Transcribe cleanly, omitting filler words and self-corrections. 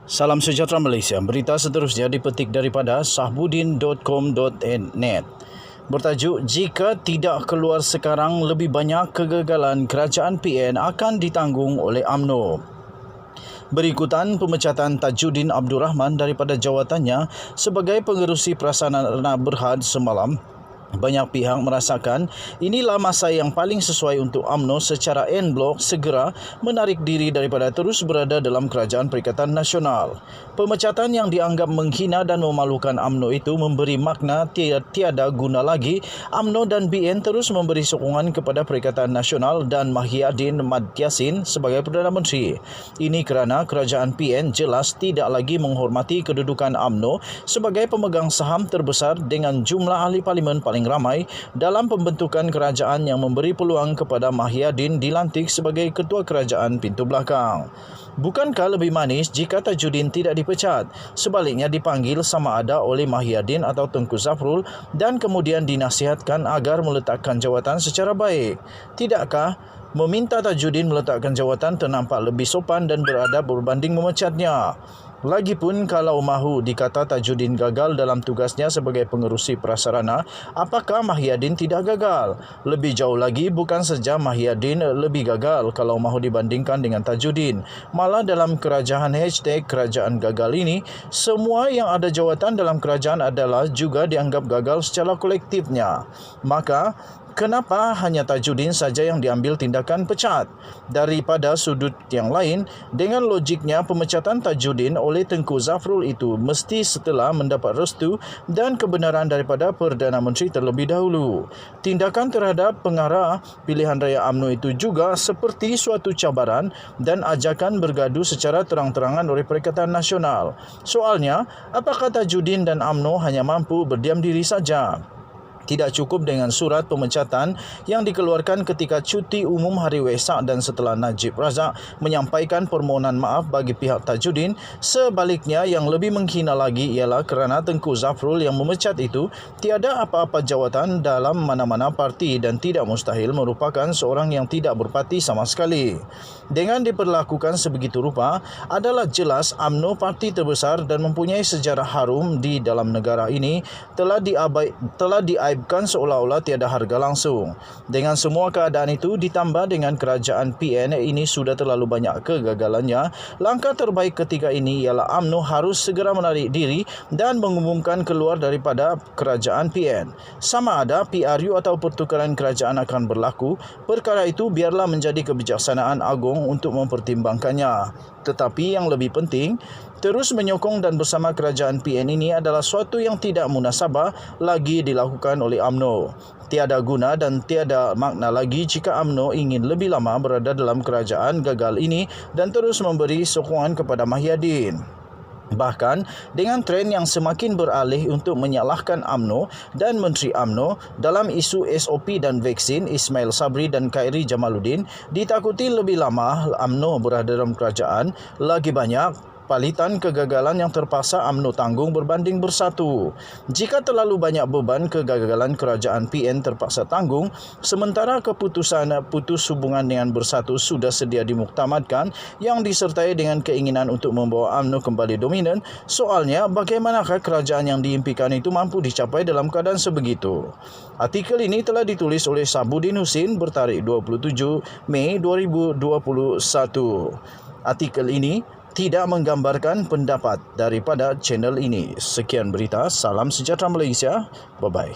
Salam sejahtera Malaysia. Berita seterusnya dipetik daripada sahbudin.com.net. Bertajuk, jika tidak keluar sekarang, lebih banyak kegagalan kerajaan PN akan ditanggung oleh UMNO. Berikutan pemecatan Tajuddin Abdul Rahman daripada jawatannya sebagai pengerusi Prasarana Berhad semalam. Banyak pihak merasakan inilah masa yang paling sesuai untuk UMNO secara en blok segera menarik diri daripada terus berada dalam Kerajaan Perikatan Nasional. Pemecatan yang dianggap menghina dan memalukan UMNO itu memberi makna tiada guna lagi UMNO dan BN terus memberi sokongan kepada Perikatan Nasional dan Mahyadin Mat Yassin sebagai Perdana Menteri. Ini kerana Kerajaan PN jelas tidak lagi menghormati kedudukan UMNO sebagai pemegang saham terbesar dengan jumlah ahli parlimen paling ramai dalam pembentukan kerajaan yang memberi peluang kepada Mahyadin dilantik sebagai Ketua Kerajaan pintu belakang. Bukankah lebih manis jika Tajuddin tidak dipecat, sebaliknya dipanggil sama ada oleh Mahyadin atau Tengku Zafrul dan kemudian dinasihatkan agar meletakkan jawatan secara baik? Tidakkah meminta Tajuddin meletakkan jawatan ternampak lebih sopan dan beradab berbanding memecatnya? Lagipun kalau mahu dikata Tajuddin gagal dalam tugasnya sebagai pengerusi prasarana, apakah Mahyadin tidak gagal? Lebih jauh lagi, bukan saja Mahyadin lebih gagal kalau mahu dibandingkan dengan Tajuddin. Malah dalam kerajaan #kerajaan gagal ini, semua yang ada jawatan dalam kerajaan adalah juga dianggap gagal secara kolektifnya. Maka kenapa hanya Tajuddin saja yang diambil tindakan pecat? Daripada sudut yang lain, dengan logiknya pemecatan Tajuddin oleh Tengku Zafrul itu mesti setelah mendapat restu dan kebenaran daripada Perdana Menteri terlebih dahulu. Tindakan terhadap pengarah pilihan raya UMNO itu juga seperti suatu cabaran dan ajakan bergaduh secara terang-terangan oleh Perikatan Nasional. Soalnya, apakah Tajuddin dan UMNO hanya mampu berdiam diri saja? Tidak cukup dengan surat pemecatan yang dikeluarkan ketika cuti umum hari Wesak dan setelah Najib Razak menyampaikan permohonan maaf bagi pihak Tajuddin. Sebaliknya, yang lebih menghina lagi ialah kerana Tengku Zafrul yang memecat itu tiada apa-apa jawatan dalam mana-mana parti dan tidak mustahil merupakan seorang yang tidak berparti sama sekali. Dengan diperlakukan sebegitu rupa, adalah jelas UMNO parti terbesar dan mempunyai sejarah harum di dalam negara ini telah diaibkan seolah-olah tiada harga langsung. Dengan semua keadaan itu ditambah dengan kerajaan PN ini sudah terlalu banyak kegagalannya, langkah terbaik ketika ini ialah UMNO harus segera menarik diri dan mengumumkan keluar daripada kerajaan PN. Sama ada PRU atau pertukaran kerajaan akan berlaku, perkara itu biarlah menjadi kebijaksanaan agung untuk mempertimbangkannya. Tetapi yang lebih penting, terus menyokong dan bersama kerajaan PN ini adalah suatu yang tidak munasabah lagi dilakukan oleh UMNO. Tiada guna dan tiada makna lagi jika UMNO ingin lebih lama berada dalam kerajaan gagal ini dan terus memberi sokongan kepada Mahyadin. Bahkan dengan tren yang semakin beralih untuk menyalahkan UMNO dan Menteri UMNO dalam isu SOP dan vaksin, Ismail Sabri dan Khairi Jamaluddin ditakuti lebih lama UMNO berada dalam kerajaan, lagi banyak palitan kegagalan yang terpaksa UMNO tanggung berbanding bersatu. Jika terlalu banyak beban kegagalan kerajaan PN terpaksa tanggung, sementara keputusan putus hubungan dengan bersatu sudah sedia dimuktamadkan yang disertai dengan keinginan untuk membawa UMNO kembali dominan, soalnya bagaimanakah kerajaan yang diimpikan itu mampu dicapai dalam keadaan sebegitu? Artikel ini telah ditulis oleh Sahbudin Husin bertarikh 27 Mei 2021. Artikel ini tidak menggambarkan pendapat daripada channel ini. Sekian berita, salam sejahtera Malaysia. Bye-bye.